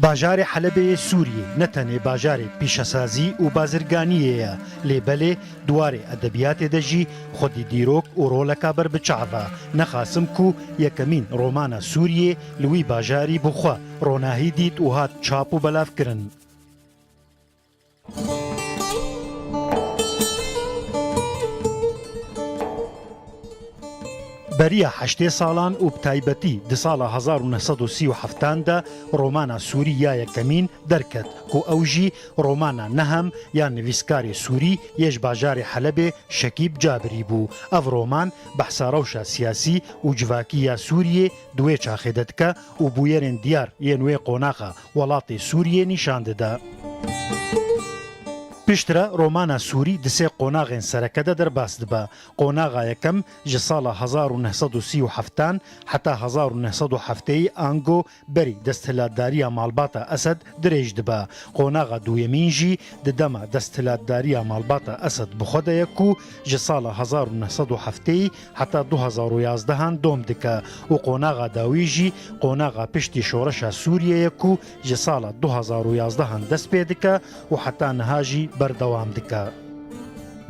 باژارێ حەلەبێ سووریێ نەتەنێ باژارێ پیشەسازی و بازرگانیەیە لێبەلێ دوارێ ئەدەبیاتێ دەژی خودی دیرۆک و ڕۆلەکە بەر بچاوە نەخاسم کو یەکەمین ڕۆمانە سووریێ لوی باژاری بخوا ڕۆناهی دیت و هات چاپ و بەلافکردن. بەریە 8 ساڵان و بتایبەتی دی ساڵە 1937دا ڕۆمانە سووری یا یەکەمین دەرکەت و ئەوژی ڕۆمانە نەهەم یان نویسکاری سووری یەش باژاری حەلەبێ شەکیب جابری بوو. ئەڤ ڕۆمان بەحسا ڕەوشە سیاسی و جڤاکی یا سووریێ دوێ چاخێدەتکە و بوویەرێن دیار یە نوێ قۆناغە وڵاتی سووریێ نیشان دەدا. پشترە ڕۆمانە سووری دسێ قۆناغێن سەرەکەدە دەرباس دبە. قۆناغا یەکەم ji ساڵە 1937 حتا 1970 ئانگۆ بەری دەستهلاتداریە ماڵباتە ئەسەد درێژ دبە. قۆناغا دوویەمینژی ددەمە دەستهلاتداریە ماڵباتە ئەسەد بخۆدەیەک و ji ساڵە 1970 حتا 2011 دۆم دکە و قۆناغا داویژی قۆناغا پشتی شۆڕەشە سووریەیەک و ji ساڵە 2011 دەست پێ دکە و حتا نەهاژی بەردەوام دکە.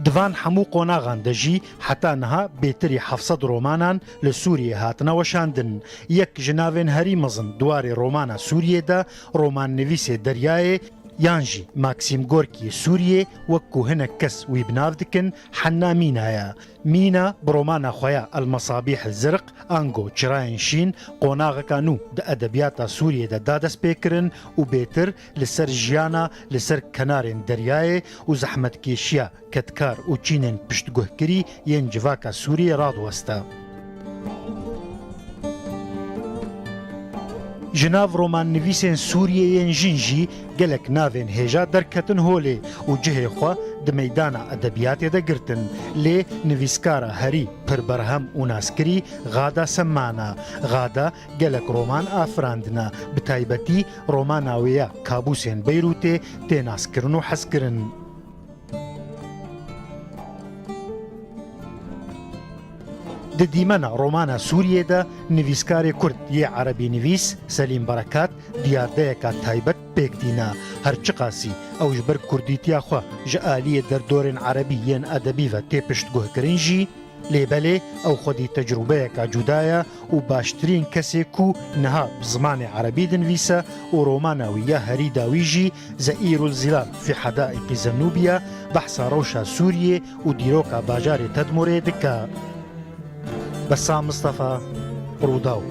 دوان هەموو قۆناغان دەژی حتا نەها بێتری 700 ڕۆمانان لە سووریێ هاتنەوەشاندن. یەک ji navên herî mezin duwarê ڕۆمانە سووریێدا ڕۆماننivîsê deryayê یان jî ماکسیم گۆرکی سووریێ وەکو hinek kes wî binav dikin Henna Mîna ye. Mîna bi romana xwe ya Elmasabîh Zirq ango çirayên şîn qonaxeka nû di edebiyata Sûriyê de dadest pêkirin û bêtir li ser jiyana li ser kenarên deryayê û zehmetkêşiya ketkar û çînên piştguhkirî yên civaka Sûriyê radiweste. Ji nav romanivîsên Sûriyeyên jin jî gelek navên hêja derketin holê û cihê xwe di meydana edebiyatê de girtin. Lê nivîskara herî pirberhem û naskirî Ghada Semmana. Ghada gelek roman afirandine bi taybetî romana wê ya Kabûsên Beyrûtê tê naskirin û hezkirin. Di dîmena romana Sûriyê de nivîskarê Kurd yê Erebî nivîs Selîm Berekat diyardeyeka taybet pêkdîne. Her çi qasî ew ji ber kurdîtiya xwe ji aliyê derdorên Erebî yên edebî ve tê piştguhkirin jî lêbelê ew xwedî tecrûbeyeka cuda ye û baştirîn kesê ku niha bi zimanê Erebî dinivîse û romana wî ya herî dawî jî Zeîrul Zilal fî Hedaiqî Zenûbiya behsa rewşa Sûriyê û dîroka bajarê Tedmûrê dike. بەسام مستەفا ڕووداو